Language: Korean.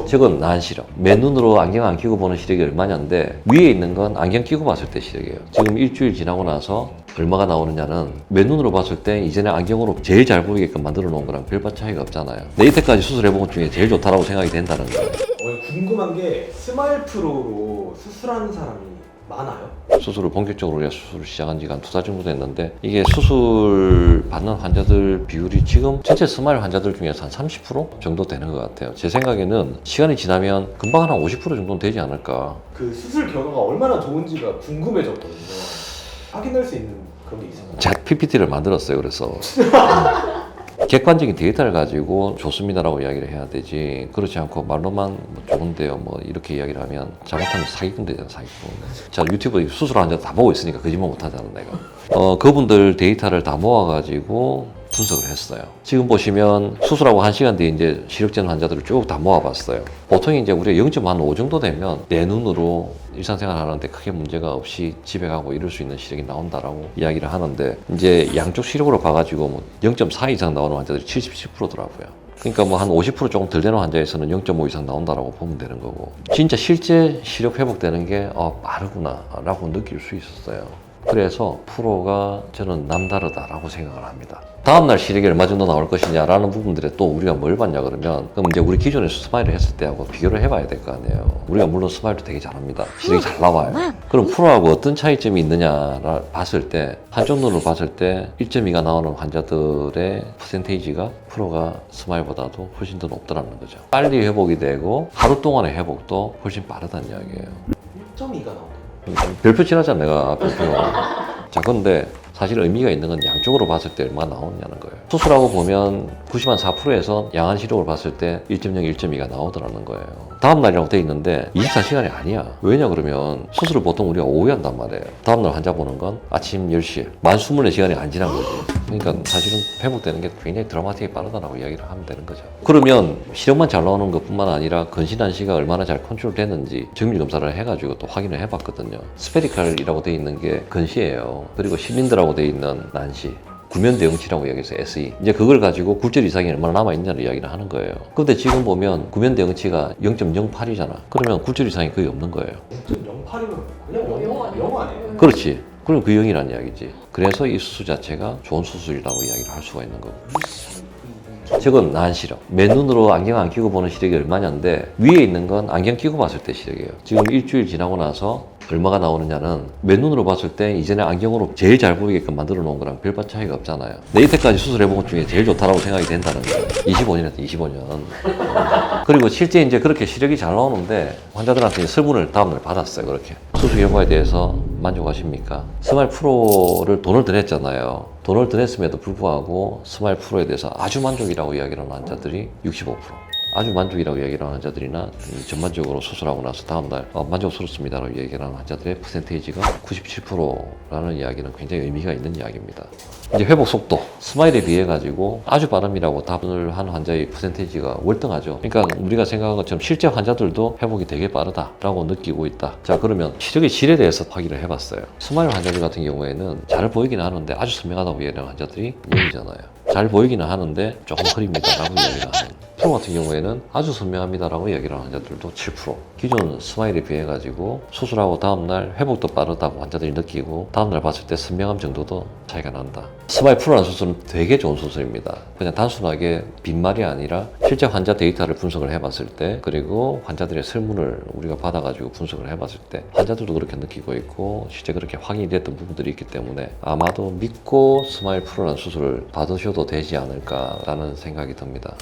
저건 난 시력. 맨눈으로 안경 안 끼고 보는 시력이 얼마냐인데 위에 있는 건 안경 끼고 봤을 때 시력이에요. 지금 일주일 지나고 나서 얼마가 나오느냐는 맨눈으로 봤을 때 이전에 안경으로 제일 잘 보이게끔 만들어 놓은 거랑 별반 차이가 없잖아요. 근데 이때까지 수술해본 것 중에 제일 좋다라고 생각이 된다는 거예요. 궁금한 게 스마일 프로로 수술하는 사람이 많아요? 수술을 본격적으로 우리가 수술을 시작한 지가 한 2달 정도 됐는데 이게 수술 받는 환자들 비율이 지금 전체 스마일 환자들 중에서 한 30% 정도 되는 것 같아요. 제 생각에는 시간이 지나면 금방 한 50% 정도는 되지 않을까. 그 수술 결과가 얼마나 좋은지가 궁금해졌거든요. 확인할 수 있는 그런 게 있어요? 제가 PPT를 만들었어요. 그래서 객관적인 데이터를 가지고 좋습니다라고 이야기를 해야 되지, 그렇지 않고 말로만 뭐 좋은데요 뭐 이렇게 이야기를 하면 잘못하면 사기꾼 되잖아, 사기꾼. 자, 유튜브에 수술한 환자 다 보고 있으니까 거짓말 못 하잖아 내가. 그분들 데이터를 다 모아가지고 분석을 했어요. 지금 보시면 수술하고 1시간 뒤에 이제 시력전 환자들을 쭉 다 모아봤어요. 보통 이제 우리가 0.5 정도 되면 내 눈으로 일상생활 하는데 크게 문제가 없이 집에 가고 이럴 수 있는 시력이 나온다라고 이야기를 하는데, 이제 양쪽 시력으로 봐가지고 뭐 0.4 이상 나오는 환자들이 77%더라고요. 그러니까 뭐 한 50% 조금 덜 되는 환자에서는 0.5 이상 나온다라고 보면 되는 거고, 진짜 실제 시력 회복되는 게 빠르구나 라고 느낄 수 있었어요. 그래서 프로가 저는 남다르다라고 생각을 합니다. 다음날 시력이 얼마 정도 나올 것이냐라는 부분들에 또 우리가 뭘 봤냐 그러면, 그럼 이제 우리 기존에 스마일을 했을 때하고 비교를 해봐야 될 거 아니에요. 우리가 물론 스마일도 되게 잘합니다. 시력이 잘 나와요. 그럼 프로하고 어떤 차이점이 있느냐를 봤을 때, 한쪽 눈으로 봤을 때 1.2가 나오는 환자들의 퍼센테이지가 프로가 스마일보다도 훨씬 더 높더라는 거죠. 빨리 회복이 되고 하루 동안의 회복도 훨씬 빠르다는 이야기예요. 1.2가 나온다. 별표 칠하잖아 내가, 별표. 자, 근데 사실 의미가 있는 건 양쪽으로 봤을 때 얼마나 나오느냐는 거예요. 수술하고 보면 90.4%에서 양한 시력을 봤을 때 1.0, 1.2가 나오더라는 거예요. 다음 날이라고 돼 있는데 24시간이 아니야. 왜냐 그러면 수술을 보통 우리가 오후에 한단 말이에요. 다음 날 환자 보는 건 아침 10시에 만 24시간이 안 지난 거지. 그러니까 사실은 회복되는 게 굉장히 드라마틱하게 빠르다고 이야기를 하면 되는 거죠. 그러면 시력만 잘 나오는 것뿐만 아니라 근시난 시가 얼마나 잘 컨트롤 되는지 정밀 검사를 해가지고 또 확인을 해봤거든요. 스페리칼이라고 돼 있는 게 근시예요. 그리고 실린더라고 돼 있는 난시, 구면 대응치라고 이야기해서 SE. 이제 그걸 가지고 굴절 이상이 얼마나 남아있냐를 이야기를 하는 거예요. 근데 지금 보면 구면 대응치가 0.08이잖아. 그러면 굴절 이상이 거의 없는 거예요. 0.08이면 그냥 영어 아니에요? 그렇지. 그럼 그 0이라는 이야기지. 그래서 이 수술 자체가 좋은 수술이라고 이야기를 할 수가 있는 거고. 저건 난 시력. 맨눈으로 안경 안 끼고 보는 시력이 얼마냐인데 위에 있는 건 안경 끼고 봤을 때 시력이에요. 지금 일주일 지나고 나서 얼마가 나오느냐는 맨눈으로 봤을 때 이전에 안경으로 제일 잘 보이게끔 만들어 놓은 거랑 별반 차이가 없잖아요. 내 이때까지 수술해본 것 중에 제일 좋다라고 생각이 된다는 거예요. 25년이었다, 25년. 그리고 실제 이제 그렇게 시력이 잘 나오는데 환자들한테 설문을 다음날 받았어요. 그렇게 수술 결과에 대해서 만족하십니까? 스마일 프로를 돈을 더 냈잖아요. 돈을 더 냈음에도 불구하고 스마일 프로에 대해서 아주 만족이라고 이야기를 하는 환자들이 65%. 아주 만족이라고 이야기를 하는 환자들이나 전반적으로 수술하고 나서 다음날 만족스럽습니다라고 이야기를 하는 환자들의 퍼센테이지가 97%라는 이야기는 굉장히 의미가 있는 이야기입니다. 이제 회복 속도, 스마일에 비해 가지고 아주 빠름이라고 답을 하는 환자의 퍼센테이지가 월등하죠. 그러니까 우리가 생각한 것처럼 실제 환자들도 회복이 되게 빠르다라고 느끼고 있다. 자, 그러면 시력의 질에 대해서 확인을 해봤어요. 스마일 환자들 같은 경우에는 잘 보이기는 하는데 아주 선명하다고 이야기하는 환자들이 0이잖아요. 잘 보이기는 하는데 조금 흐립니다라고 이야기를 하는. 프로 같은 경우에는 아주 선명합니다라고 이야기를 하는 환자들도 7%. 기존 스마일에 비해 가지고 수술하고 다음날 회복도 빠르다고 환자들이 느끼고 다음날 봤을 때 선명함 정도도 차이가 난다. 스마일 프로라는 수술은 되게 좋은 수술입니다. 그냥 단순하게 빈말이 아니라 실제 환자 데이터를 분석을 해봤을 때, 그리고 환자들의 설문을 우리가 받아가지고 분석을 해봤을 때 환자들도 그렇게 느끼고 있고 실제 그렇게 확인이 됐던 부분들이 있기 때문에 아마도 믿고 스마일 프로라는 수술을 받으셔도 되지 않을까라는 생각이 듭니다.